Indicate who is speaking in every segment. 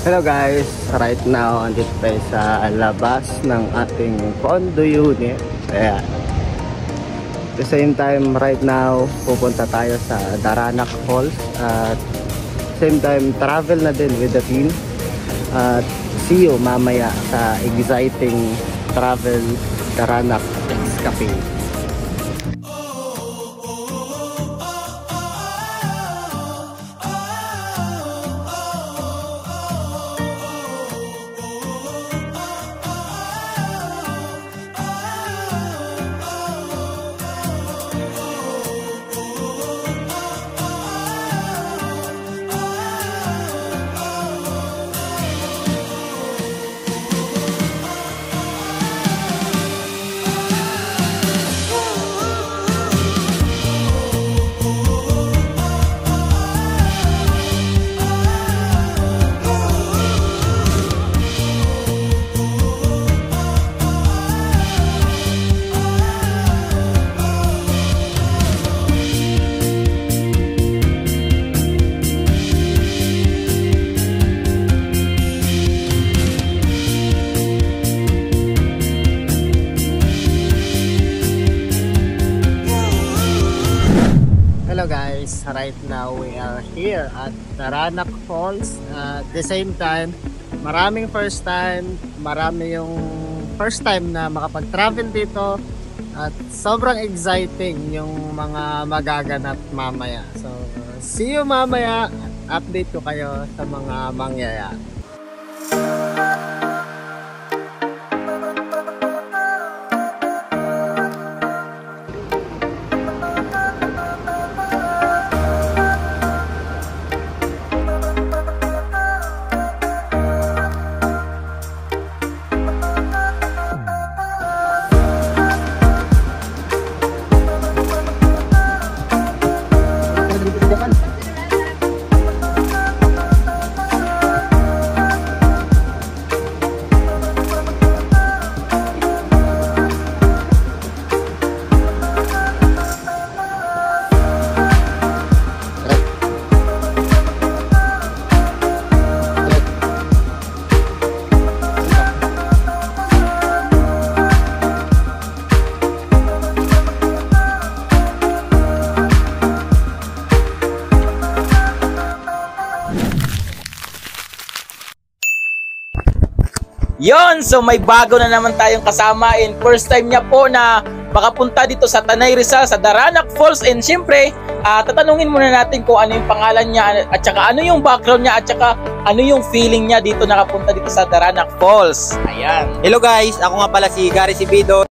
Speaker 1: Hello guys, right now andito tayo sa labas ng ating condo unit. Ayan. At the same time, right now pupunta tayo sa Daranac Falls. At same time, travel na din with the team. At see you mamaya sa exciting travel Daranac Cafe. Hello guys, right now we are here at Daranac Falls. At the same time, maraming first time, marami yung first time na makapag-travel dito at sobrang exciting yung mga magaganap mamaya. So, see you mamaya, update ko kayo sa mga mangyayari.
Speaker 2: Yon, so may bago na naman tayong kasama and first time niya po na makapunta dito sa Tanay Rizal sa Daranac Falls. And syempre, tatanungin muna natin kung ano yung pangalan niya at saka ano yung background niya at saka ano yung feeling niya dito nakapunta dito sa Daranac Falls. Ayan.
Speaker 3: Hello guys, ako nga pala si Gary Sibido.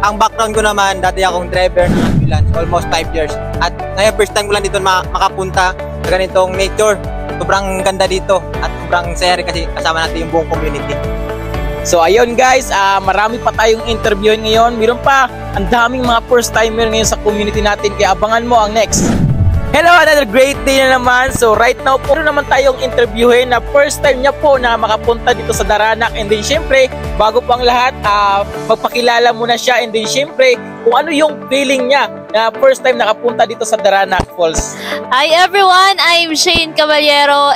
Speaker 3: Ang background ko naman, dati akong driver ng ambulance, almost 5 years. At ngayon first time ko lang dito makapunta sa ganitong nature. Sobrang ganda dito at sobrang saya rin kasi kasama natin yung buong community.
Speaker 2: So ayun guys, marami pa tayong interview ngayon. Meron pa ang daming mga first timer ngayon sa community natin, kaya abangan mo ang next. Hello, another great day na naman. So right now po naman tayong interviewin na first time niya po na makapunta dito sa Daranac. And then syempre, bago po ang lahat, magpakilala muna siya. And then syempre, kung ano yung feeling niya na first time nakapunta dito sa Daranac Falls.
Speaker 4: Hi everyone, I'm Shane Caballero.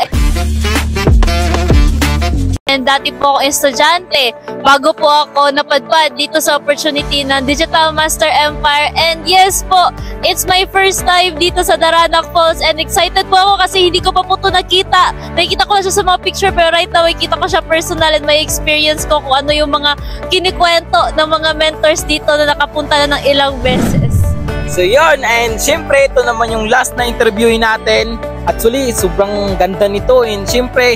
Speaker 4: And dati po ako estudyante. Bago po ako napadpad dito sa opportunity ng Digital Master Empire. And yes po, it's my first time dito sa Daranac Falls. And excited po ako kasi hindi ko pa po ito nakita. Nakikita ko lang siya sa mga picture pero right now nakikita ko siya personal and may experience ko kung ano yung mga kinikwento ng mga mentors dito na nakapunta na ng ilang beses.
Speaker 2: So yun, and syempre ito naman yung last na interviewin natin. Actually, sobrang ganda nito and syempre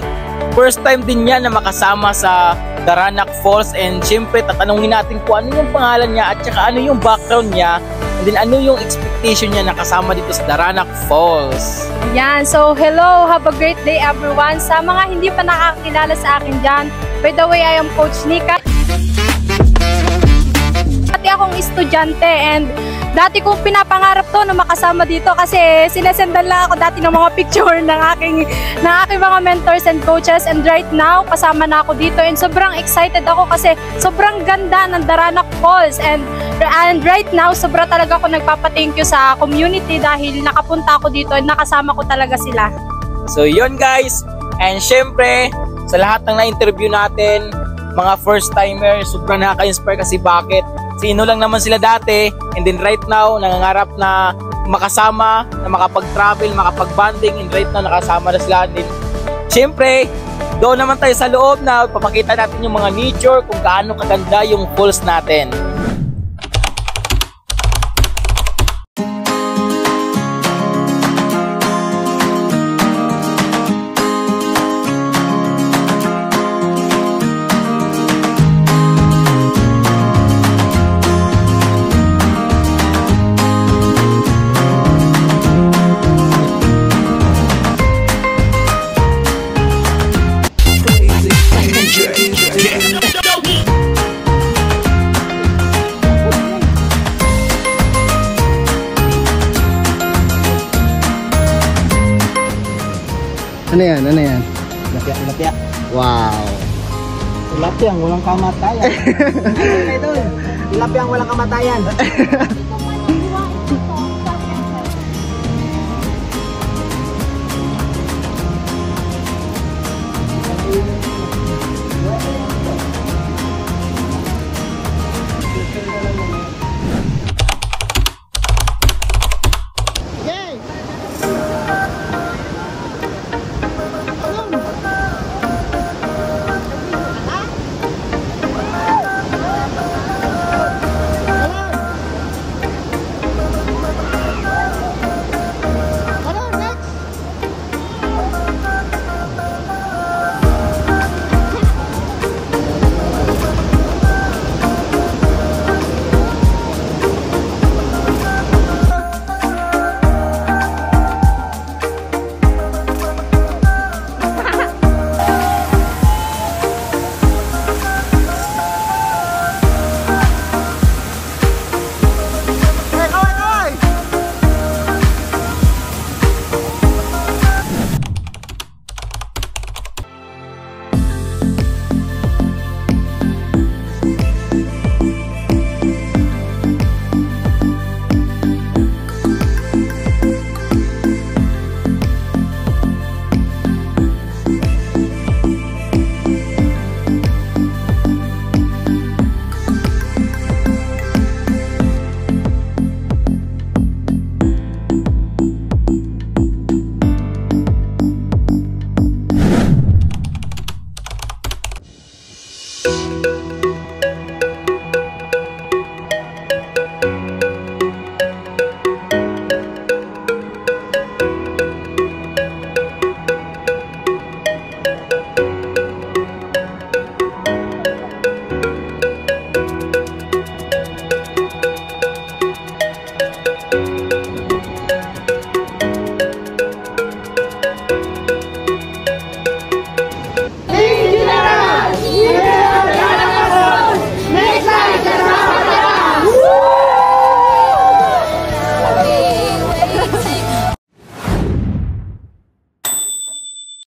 Speaker 2: first time din niya na makasama sa Daranac Falls. And syempre tatanungin natin kung ano yung pangalan niya at saka ano yung background niya and then ano yung expectation niya na kasama dito sa Daranac Falls.
Speaker 5: Yan, so hello, have a great day everyone. Sa mga hindi pa nakakilala sa akin dyan, by the way, I am Coach Nika. Dati akong estudyante and dati kong pinapangarap to na makasama dito kasi sinesendan lang ako dati ng mga picture ng aking mga mentors and coaches, and right now kasama na ako dito and sobrang excited ako kasi sobrang ganda ng Daranac Falls and right now sobra talaga ako nagpapa-thank you sa community dahil nakapunta ako dito at nakasama ko talaga sila.
Speaker 2: So yun guys, and syempre sa lahat ng na-interview natin, mga first timer, sobrang nakaka-inspire kasi bakit? Sino lang naman sila dati, and then right now nangangarap na makasama, na makapag-travel, makapag-bonding, and right now nakasama na sila. And then syempre doon naman tayo sa loob na papakita natin yung mga nature, kung gaano kaganda yung falls natin.
Speaker 1: Ano yan? Ano yan?
Speaker 3: Tilapia.
Speaker 1: Wow.
Speaker 3: Tilapia ang walang kamatayan. Tilapia ang walang kamatayan.